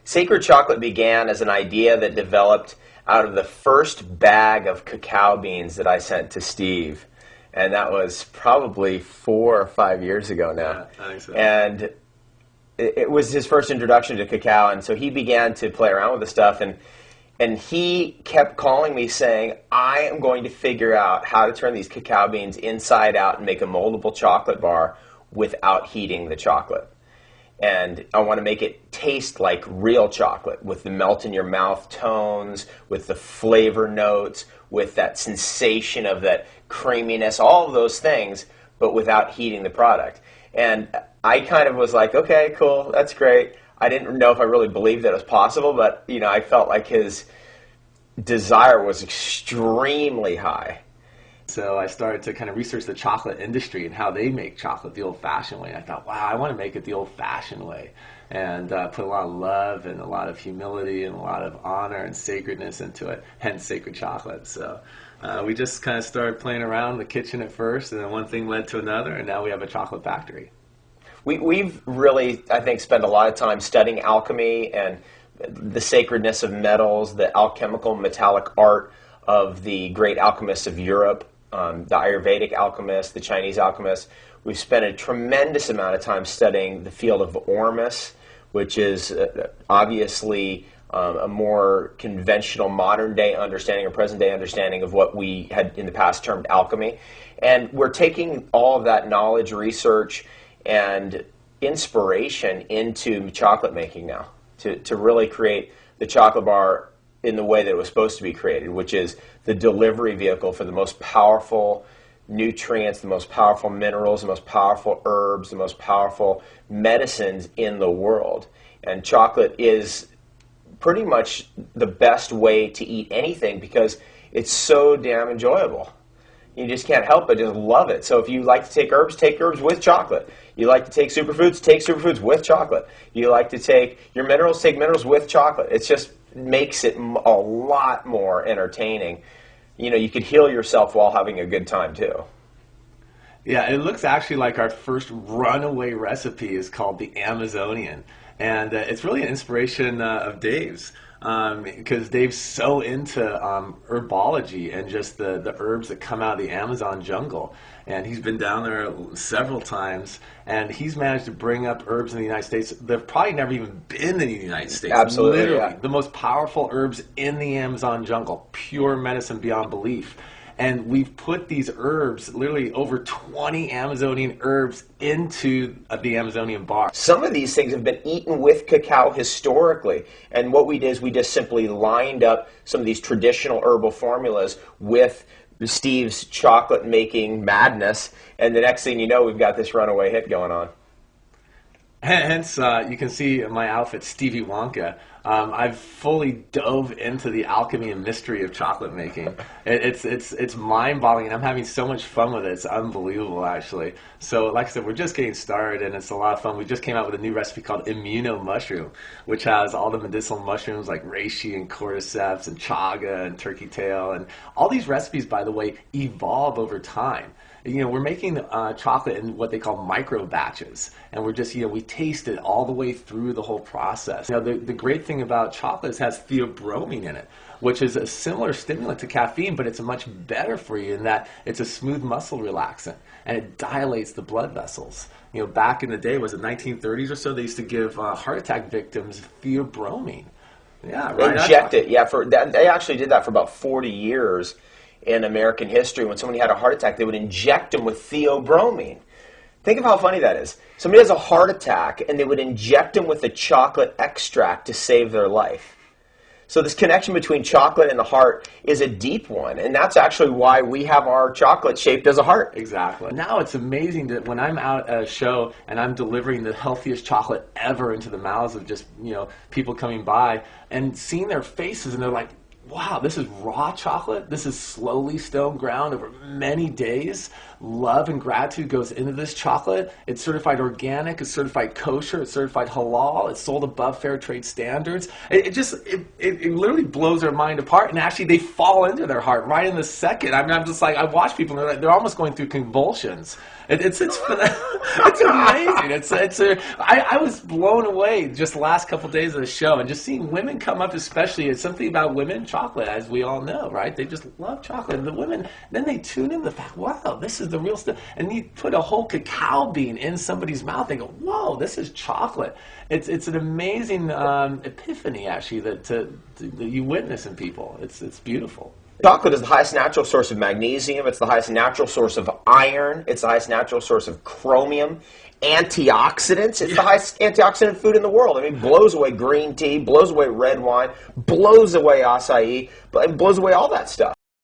Sacred chocolate began as an idea that developed out of the first bag of cacao beans that I sent to Steve. And that was probably 4 or 5 years ago now. Yeah, I think so. And it was his first introduction to cacao, and so he began to play around with the stuff, and he kept calling me saying, I am going to figure out how to turn these cacao beans inside out and make a moldable chocolate bar without heating the chocolate. And I want to make it taste like real chocolate, with the melt-in-your-mouth tones, with the flavor notes, with that sensation of that creaminess, all of those things, but without heating the product. And I kind of was like, okay, cool, that's great. I didn't know if I really believed that it was possible, but I felt like his desire was extremely high. So I started to kind of research the chocolate industry and how they make chocolate the old-fashioned way. And I thought, wow, I want to make it the old-fashioned way, and put a lot of love and a lot of humility and a lot of honor and sacredness into it, hence sacred chocolate. So we just kind of started playing around in the kitchen at first, and then one thing led to another, and now we have a chocolate factory. We've really, I think, spent a lot of time studying alchemy and the sacredness of metals, the alchemical metallic art of the great alchemists of Europe, the Ayurvedic alchemists, the Chinese alchemists. We've spent a tremendous amount of time studying the field of Ormus, which is obviously a more conventional modern-day understanding or present-day understanding of what we had in the past termed alchemy. And we're taking all of that knowledge, research, and inspiration into chocolate making now to really create the chocolate bar in the way that it was supposed to be created, which is the delivery vehicle for the most powerful nutrients, the most powerful minerals, the most powerful herbs, the most powerful medicines in the world. And chocolate is pretty much the best way to eat anything because it's so damn enjoyable. You just can't help but just love it. So if you like to take herbs with chocolate. You like to take superfoods with chocolate. You like to take your minerals, take minerals with chocolate. It just makes it a lot more entertaining. You could heal yourself while having a good time too. Yeah, it looks actually like our first runaway recipe is called the Amazonian. And it's really an inspiration of Dave's. Because Dave's so into herbology and just the herbs that come out of the Amazon jungle. And he's been down there several times, and he's managed to bring up herbs in the United States that have probably never even been in the United States. Absolutely, literally, yeah. The most powerful herbs in the Amazon jungle, pure medicine beyond belief. And we've put these herbs, literally over 20 Amazonian herbs, into the Amazonian bar. Some of these things have been eaten with cacao historically. And what we did is we just simply lined up some of these traditional herbal formulas with Steve's chocolate-making madness. And the next thing you know, we've got this runaway hit going on. Hence, you can see my outfit, Stevie Wonka. I've fully dove into the alchemy and mystery of chocolate making. It's mind-boggling, and I'm having so much fun with it. It's unbelievable, actually. So, like I said, we're just getting started, and it's a lot of fun. We just came out with a new recipe called Immuno Mushroom, which has all the medicinal mushrooms like reishi and cordyceps and chaga and turkey tail. And all these recipes, by the way, evolve over time. We're making chocolate in what they call micro batches, and we're just, we taste it all the way through the whole process. The great thing about chocolate is it has theobromine in it, which is a similar stimulant to caffeine, but it's much better for you in that it's a smooth muscle relaxant, and it dilates the blood vessels. Back in the day, was it 1930s or so, they used to give heart attack victims theobromine. Yeah, right. Inject it, yeah. They actually did that for about 40 years. In American history, when somebody had a heart attack, they would inject them with theobromine. Think of how funny that is. Somebody has a heart attack, and they would inject them with a chocolate extract to save their life. So this connection between chocolate and the heart is a deep one, and that's actually why we have our chocolate shaped as a heart. Exactly. Now it's amazing that when I'm out at a show and I'm delivering the healthiest chocolate ever into the mouths of just people coming by and seeing their faces, and they're like, wow, this is raw chocolate? This is slowly stone ground over many days? love and gratitude goes into this chocolate. It's certified organic, it's certified kosher, it's certified halal, it's sold above fair trade standards. It literally blows their mind apart, and actually they fall into their heart right in the second. I mean, I'm just like, I watch people and they're almost going through convulsions. It's amazing. I was blown away just the last couple of days of the show, and just seeing women come up, especially. It's something about women chocolate, as we all know, right? They just love chocolate. And the women, then they tune in the fact, wow, this is the real stuff. And you put a whole cacao bean in somebody's mouth, they go, whoa, this is chocolate. It's an amazing epiphany, actually, that you witness in people. It's beautiful. Chocolate is the highest natural source of magnesium. It's the highest natural source of iron. It's the highest natural source of chromium. Antioxidants. It's the highest antioxidant food in the world. I mean, blows away green tea, blows away red wine, blows away acai, blows away all that stuff.